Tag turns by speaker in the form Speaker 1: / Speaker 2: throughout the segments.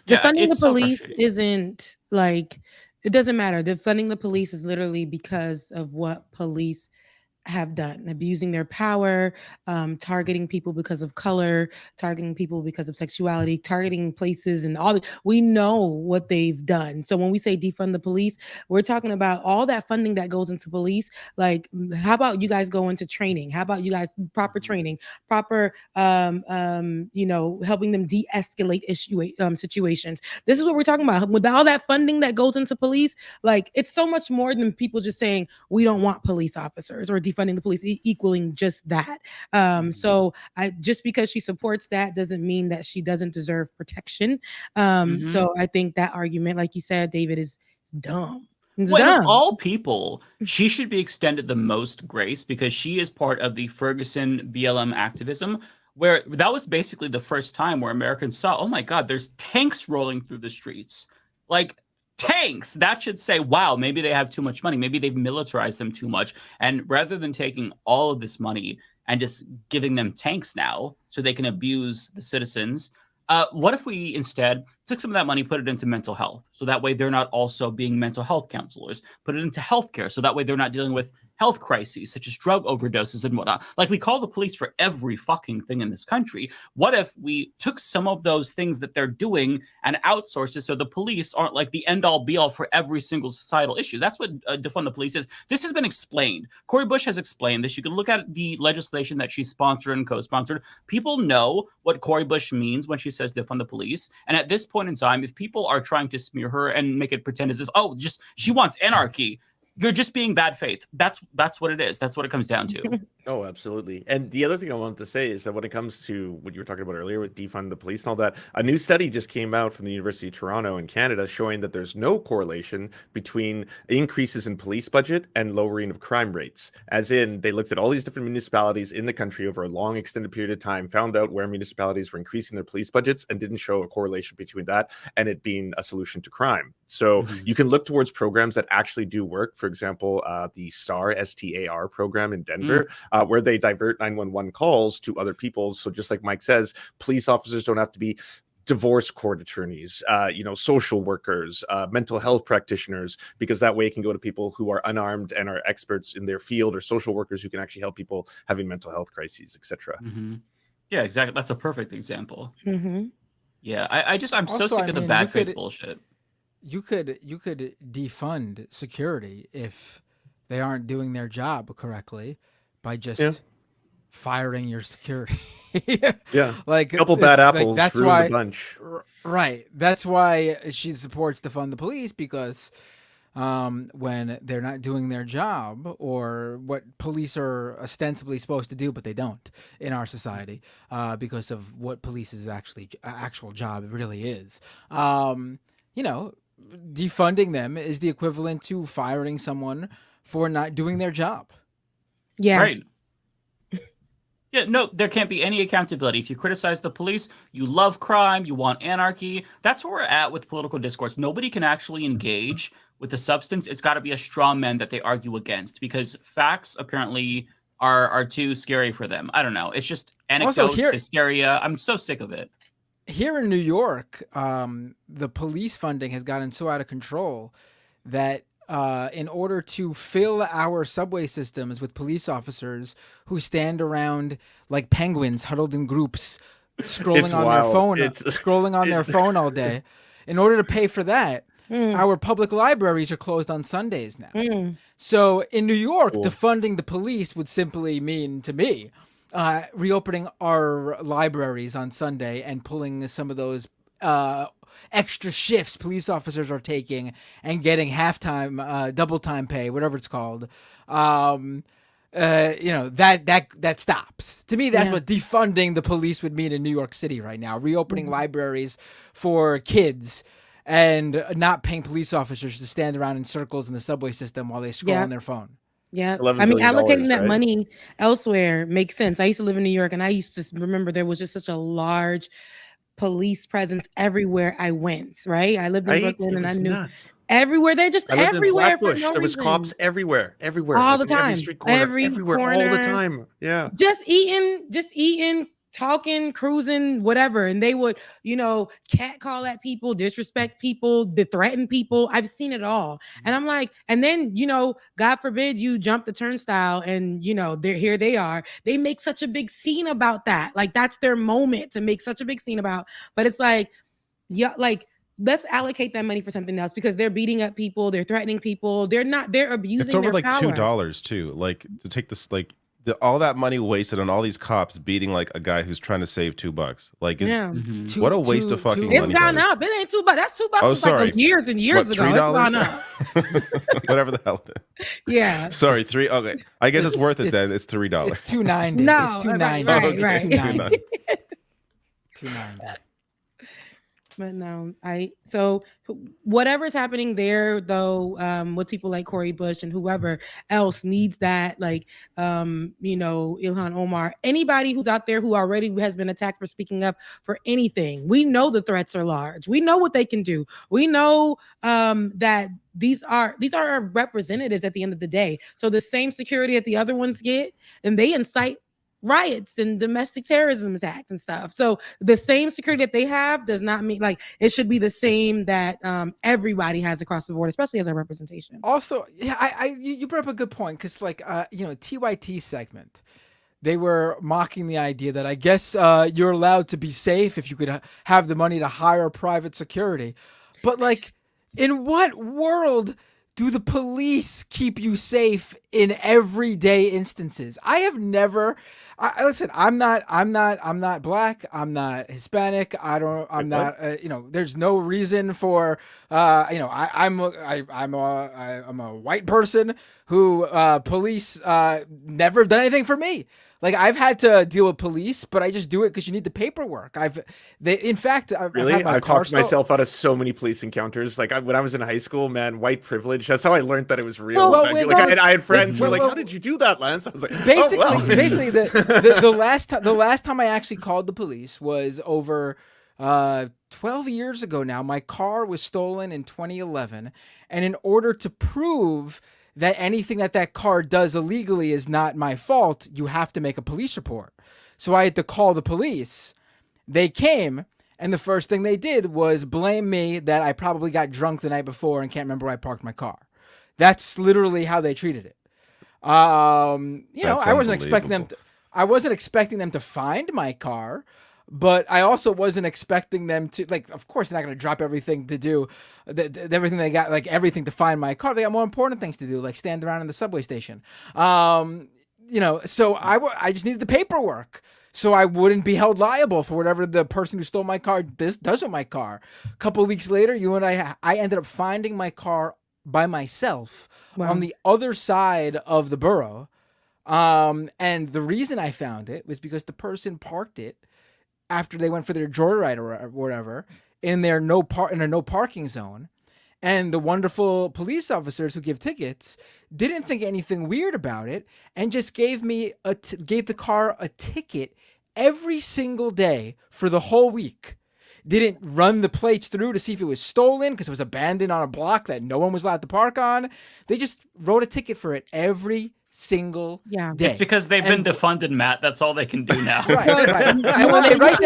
Speaker 1: Defunding the
Speaker 2: it's so
Speaker 1: police
Speaker 2: frustrating.
Speaker 1: isn't like, it doesn't matter. Defunding the police is literally because of what police have done, abusing their power, targeting people because of color, targeting people because of sexuality, targeting places and all. We know what they've done. So when we say defund the police, we're talking about all that funding that goes into police. Like, how about you guys go into training? How about you guys proper
Speaker 2: Mhm.
Speaker 1: training, proper, helping them de-escalate situations. This is what we're talking about. With all that funding that goes into police, like, it's so much more than people just saying we don't want police officers or defunding the police, equaling just that.
Speaker 2: Mhm.
Speaker 1: So I, just because she supports that doesn't mean that she doesn't deserve protection.
Speaker 2: Mhm.
Speaker 1: So I think that argument, like you said, David, is dumb. It's
Speaker 2: Well, and of
Speaker 1: dumb.
Speaker 2: all people, she should be extended the most grace because she is part of the Ferguson BLM activism, where that was basically the first time where Americans saw, oh my God, there's tanks rolling through the streets. Like, tanks! That should say, wow, maybe they have too much money. Maybe they've militarized them too much. And rather than taking all of this money and just giving them tanks now so they can abuse the citizens, what if we instead took some of that money, put it into mental health, so that way they're not also being mental health counselors, put it into healthcare, so that way they're not dealing with health crises such as drug overdoses and whatnot. Like, we call the police for every fucking thing in this country. What if we took some of those things that they're doing and outsource it so the police aren't like the end all be all for every single societal issue? That's what defund the police is. This has been explained. Cori Bush has explained this. You can look at the legislation that she sponsored and co-sponsored. People know what Cori Bush means when she says defund the police. And at this point in time, if people are trying to smear her and make it pretend as if, oh, just she wants anarchy, you're just being bad faith. That's what it is. That's what it comes down to.
Speaker 3: Oh, absolutely. And the other thing I wanted to say is that when it comes to what you were talking about earlier with defund the police and all that, a new study just came out from the University of Toronto in Canada showing that there's no correlation between increases in police budget and lowering of crime rates. As in, they looked at all these different municipalities in the country over a long extended period of time, found out where municipalities were increasing their police budgets and didn't show a correlation between that and it being a solution to crime. So you can look towards programs that actually do work. For example, the STAR program in Denver, where they divert 911 calls to other people. So just like Mike says, police officers don't have to be divorce court attorneys, social workers, mental health practitioners, because that way it can go to people who are unarmed and are experts in their field, or social workers who can actually help people having mental health crises, etc.
Speaker 2: Yeah, exactly. That's a perfect example.
Speaker 1: Mhm.
Speaker 2: Yeah, I'm so
Speaker 4: Also,
Speaker 2: sick
Speaker 4: I
Speaker 2: of the
Speaker 4: mean,
Speaker 2: bad faith bullshit.
Speaker 4: you could defund security if they aren't doing their job correctly by
Speaker 3: Yeah.
Speaker 4: just firing your security.
Speaker 3: Yeah.
Speaker 4: Like,
Speaker 3: A couple bad apples
Speaker 4: that's
Speaker 3: ruined
Speaker 4: why
Speaker 3: the bunch.
Speaker 4: right. That's why she supports defund the police, because when they're not doing their job, or what police are ostensibly supposed to do, but they don't in our society, because of what police's actual job really is. Defunding them is the equivalent to firing someone for not doing their job.
Speaker 1: Yes.
Speaker 2: Right. Yeah, no, there can't be any accountability. If you criticize the police, you love crime, you want anarchy. That's where we're at with political discourse. Nobody can actually engage with the substance. It's got to be a straw man that they argue against, because facts apparently are too scary for them. I don't know. It's just anecdotes, hysteria. I'm so sick of it.
Speaker 4: Here in New York, the police funding has gotten so out of control that in order to fill our subway systems with police officers who stand around like penguins huddled in groups, scrolling on their phone all day, in order to pay for that, our public libraries are closed on Sundays now. So in New York, defunding the police would simply mean, to me, reopening our libraries on Sunday and pulling some of those extra shifts police officers are taking and getting halftime, double time pay, whatever it's called. That stops. To me, that's what defunding the police would mean in New York City right now. Reopening libraries for kids and not paying police officers to stand around in circles in the subway system while they scroll on their phone.
Speaker 1: Yeah.
Speaker 3: $11
Speaker 1: I mean,
Speaker 3: billion,
Speaker 1: allocating that
Speaker 3: right?
Speaker 1: money elsewhere makes sense. I used to live in New York, and I used to remember there was just such a large police presence everywhere I went, right? I lived in Brooklyn, and I knew
Speaker 3: nuts.
Speaker 1: Everywhere. They're just everywhere.
Speaker 3: In Flatbush. There was cops everywhere.
Speaker 1: All the
Speaker 3: like
Speaker 1: time.
Speaker 3: every street corner.
Speaker 1: Every
Speaker 3: everywhere.
Speaker 1: corner.
Speaker 3: All the time. Yeah.
Speaker 1: Just eating talking, cruising, whatever, and they would, catcall at people, disrespect people, threaten people. I've seen it all, and I'm like, and then God forbid you jump the turnstile, and here they are. They make such a big scene about that, like that's their moment to make such a big scene about. But it's like, yeah, like, let's allocate that money for something else, because they're beating up people, they're threatening people, they're abusing
Speaker 5: It's over
Speaker 1: their
Speaker 5: like
Speaker 1: power.
Speaker 5: $2 too. Like to take this, like all that money wasted on all these cops beating like a guy who's trying to save $2. Like, what a waste of fucking money.
Speaker 1: It's gone up. It ain't $2. That's $2.
Speaker 5: Oh,
Speaker 1: was
Speaker 5: sorry.
Speaker 1: like years and years ago. It's gone up.
Speaker 5: Whatever the hell it is.
Speaker 1: Yeah.
Speaker 5: Sorry, $3. Okay, I guess it's worth it then. It's $3.
Speaker 4: It's $2.90.
Speaker 1: No,
Speaker 4: it's $2.90.
Speaker 1: right.
Speaker 4: $2.90. $2.90.
Speaker 1: But no, so whatever's happening there, though, with people like Cori Bush and whoever else needs that, like, Ilhan Omar, anybody who's out there who already has been attacked for speaking up for anything. We know the threats are large. We know what they can do. We know that these are our representatives at the end of the day. So the same security that the other ones get, and they incite riots and domestic terrorism attacks and stuff. So the same security that they have does not mean, like, it should be the same that everybody has across the board, especially as a representation.
Speaker 4: Also, yeah, you brought up a good point, because like TYT segment, they were mocking the idea that I guess you're allowed to be safe if you could have the money to hire private security. But like, in what world do the police keep you safe in everyday instances? I have never. Listen, I'm not black. I'm not Hispanic. I'm not. There's no reason for. I'm a white person who police never done anything for me. Like, I've had to deal with police, but I just do it because you need the paperwork. In fact,
Speaker 3: I've talked myself out of so many police encounters. Like, when I was in high school, man, white privilege. That's how I learned that it was real. I had friends who were like, "How did you do that, Lance?" I was like,
Speaker 4: basically, the last time I actually called the police was over 12 years ago now. My car was stolen in 2011, and in order to prove that anything that car does illegally is not my fault, you have to make a police report. So I had to call the police. They came, and the first thing they did was blame me that I probably got drunk the night before and can't remember where I parked my car. That's literally how they treated it. I wasn't expecting them to find my car, but I also wasn't expecting them to, like, of course they're not going to drop everything to do everything they got, like everything to find my car. They got more important things to do, like stand around in the subway station. So I just needed the paperwork so I wouldn't be held liable for whatever the person who stole my car does with my car. A couple of weeks later, I ended up finding my car by myself on the other side of the borough. And the reason I found it was because the person parked it after they went for their joyride or whatever in their no parking zone. And the wonderful police officers who give tickets didn't think anything weird about it and just gave the car a ticket every single day for the whole week. Didn't run the plates through to see if it was stolen because it was abandoned on a block that no one was allowed to park on. They just wrote a ticket for it every single day.
Speaker 2: It's because they've been defunded, Matt. That's all they can do now.
Speaker 4: Right. And when they write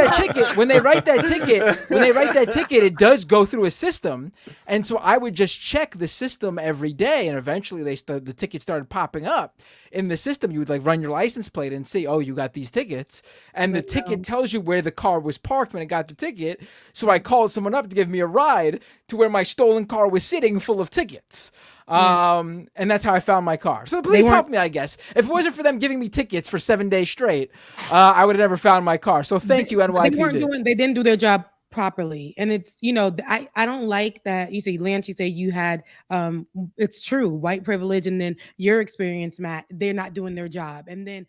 Speaker 4: that ticket, it does go through a system. And so I would just check the system every day, and eventually the ticket started popping up in the system. You would like run your license plate and see, oh, you got these tickets, and the ticket tells you where the car was parked when it got the ticket. So I called someone up to give me a ride to where my stolen car was sitting full of tickets. And that's how I found my car. So the police helped me, I guess. If it wasn't for them giving me tickets for 7 days straight, I would have never found my car. So thank you, NYPD.
Speaker 1: They didn't do their job properly. And it's, I don't like that. You say, Lance, you say you had, it's true, white privilege. And then your experience, Matt, they're not doing their job. And then